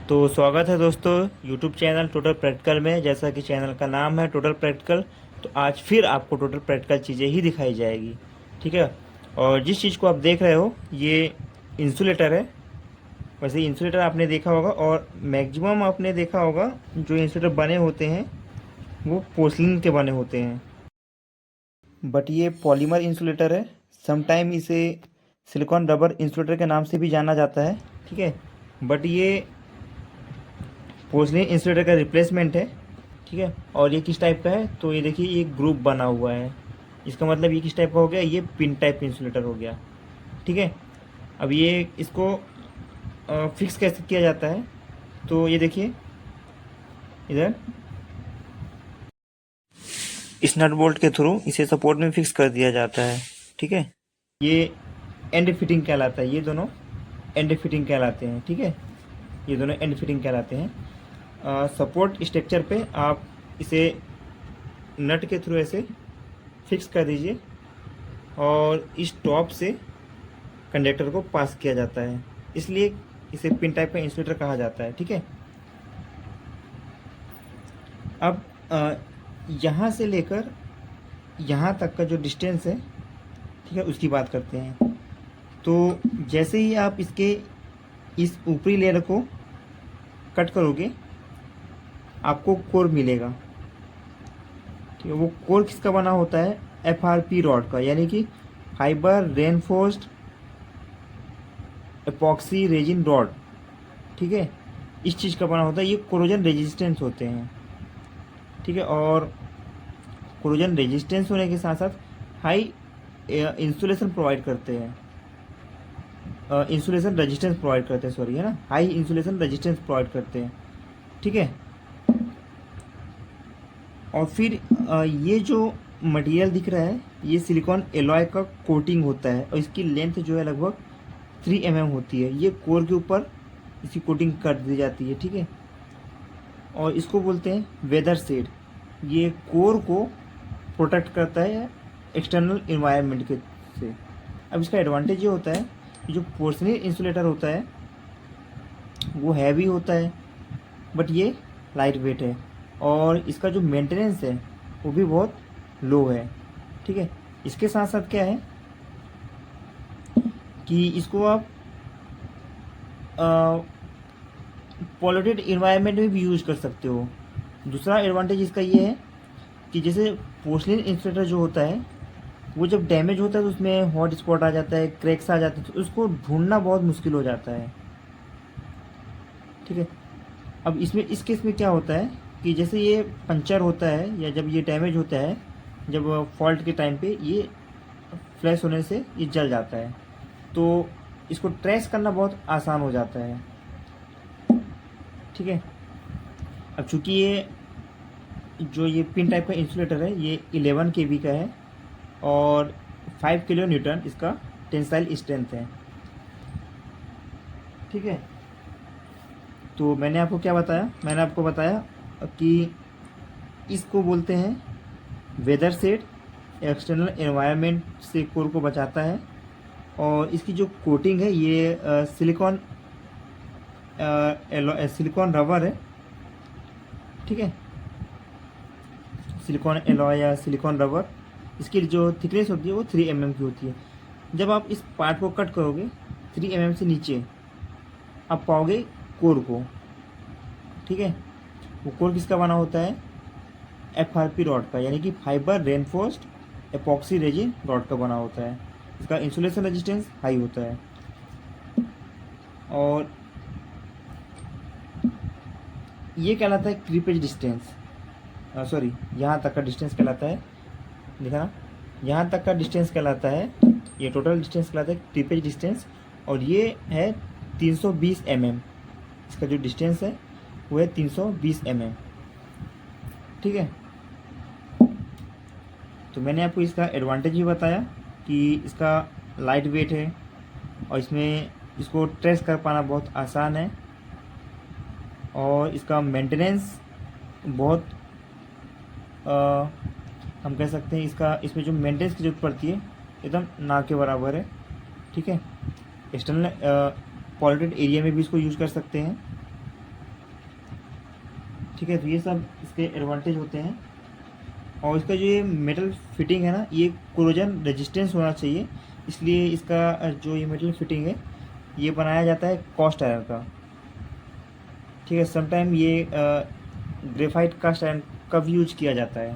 तो स्वागत है दोस्तों यूट्यूब चैनल टोटल प्रैक्टिकल में। जैसा कि चैनल का नाम है टोटल प्रैक्टिकल, तो आज फिर आपको टोटल प्रैक्टिकल चीज़ें ही दिखाई जाएगी। ठीक है। और जिस चीज़ को आप देख रहे हो ये इंसुलेटर है। वैसे इंसुलेटर आपने देखा होगा और मैक्सिमम आपने देखा होगा जो इंसुलेटर बने होते हैं वो पोर्सलिन के बने होते हैं, बट ये पॉलीमर इंसुलेटर है। समटाइम इसे सिलिकॉन रबर इंसुलेटर के नाम से भी जाना जाता है। ठीक है। बट ये पोर्सलिन इंसुलेटर का रिप्लेसमेंट है। ठीक है। और ये किस टाइप का है, तो ये देखिए ये ग्रुप बना हुआ है। इसका मतलब ये किस टाइप का हो गया, ये पिन टाइप इंसुलेटर हो गया। ठीक है। अब ये इसको फिक्स कैसे किया जाता है, तो ये देखिए इधर इस नट बोल्ट के थ्रू इसे सपोर्ट में फिक्स कर दिया जाता है। ठीक है। ये एंड फिटिंग कहलाता है, ये दोनों एंड फिटिंग कहलाते हैं। ठीक है। ये दोनों एंड फिटिंग कहलाते हैं। सपोर्ट स्ट्रक्चर पे आप इसे नट के थ्रू ऐसे फिक्स कर दीजिए और इस टॉप से कंडक्टर को पास किया जाता है, इसलिए इसे पिन टाइप का इंसुलेटर कहा जाता है। ठीक है। अब यहाँ से लेकर यहाँ तक का जो डिस्टेंस है, ठीक है, उसकी बात करते हैं। तो जैसे ही आप इसके इस ऊपरी लेयर को कट करोगे आपको कोर मिलेगा। ठीक है। वो कोर किसका बना होता है, FRP रॉड का, यानी कि fibre reinforced epoxy resin rod. ठीक है। इस चीज़ का बना होता है। ये कोरोजन रेजिस्टेंस होते हैं। ठीक है। और कोरोजन रेजिस्टेंस होने के साथ साथ हाई इंसुलेशन प्रोवाइड करते हैं, इंसुलेशन रेजिस्टेंस प्रोवाइड करते हैं, सॉरी, है ना, हाई इंसुलेशन रेजिस्टेंस प्रोवाइड करते हैं। ठीक है। और फिर ये जो मटेरियल दिख रहा है ये सिलिकॉन एलॉय का कोटिंग होता है और इसकी लेंथ जो है लगभग 3 mm होती है। ये कोर के ऊपर इसकी कोटिंग कर दी जाती है। ठीक है। और इसको बोलते हैं वेदर शेड। ये कोर को प्रोटेक्ट करता है एक्सटर्नल इन्वायरमेंट के से। अब इसका एडवांटेज ये होता है कि जो पोर्सलिन इंसुलेटर होता है वो हैवी होता है बट ये लाइट वेट है और इसका जो मेंटेनेंस है वो भी बहुत लो है। ठीक है। इसके साथ साथ क्या है कि इसको आप पॉल्यूटेड इन्वायरमेंट में भी यूज कर सकते हो। दूसरा एडवांटेज इसका ये है कि जैसे पोर्सलिन इंसुलेटर जो होता है वो जब डैमेज होता है तो उसमें हॉट स्पॉट आ जाता है, क्रैक्स आ जाते हैं, तो उसको ढूंढना बहुत मुश्किल हो जाता है। ठीक है। अब इसमें इस केस में क्या होता है कि जैसे ये पंचर होता है या जब ये डैमेज होता है, जब फॉल्ट के टाइम पे ये फ्लैश होने से ये जल जाता है, तो इसको ट्रेस करना बहुत आसान हो जाता है। ठीक है। अब चूंकि ये जो ये पिन टाइप का इंसुलेटर है ये 11 kV का है और 5 किलो न्यूटन इसका टेंसाइल स्ट्रेंथ है। ठीक है। तो मैंने आपको क्या बताया, मैंने आपको बताया कि इसको बोलते हैं वेदर सेट, एक्सटर्नल एनवायरनमेंट से कोर को बचाता है। और इसकी जो कोटिंग है ये सिलिकॉन रबर है। ठीक है। सिलिकॉन एलॉय या सिलिकॉन रबर, इसकी जो थिकनेस होती है वो 3 mm की होती है। जब आप इस पार्ट को कट करोगे 3 mm से नीचे आप पाओगे कोर को। ठीक है। वो कोर किसका बना होता है, FRP रॉड का, यानी कि fibre reinforced epoxy resin rod का बना होता है। इसका इंसुलेशन रेजिस्टेंस हाई होता है और ये कहलाता है क्रीपेज डिस्टेंस, सॉरी, यहाँ तक का डिस्टेंस कहलाता है, देखा ना, यहाँ तक का डिस्टेंस कहलाता है, ये टोटल डिस्टेंस कहलाता है क्रीपेज डिस्टेंस। और ये है 320 mm, इसका जो डिस्टेंस है वो है 320 mm। ठीक है। तो मैंने आपको इसका एडवांटेज भी बताया कि इसका लाइट वेट है और इसमें इसको ट्रेस कर पाना बहुत आसान है और इसका मेंटेनेंस बहुत हम कह सकते हैं इसमें जो मेंटेनेंस की जरूरत पड़ती है एकदम ना के बराबर है। ठीक है। एक्सटर्नल पॉल्यूटेड एरिया में भी इसको यूज़ कर सकते हैं। ठीक है, तो ये सब इसके एडवांटेज होते हैं। और इसका जो ये मेटल फिटिंग है ना, ये कोरोजन रेजिस्टेंस होना चाहिए, इसलिए इसका जो ये मेटल फिटिंग है ये बनाया जाता है कास्ट आयरन का। ठीक है, समटाइम ये ग्रेफाइट कास्ट आयरन का भी यूज किया जाता है।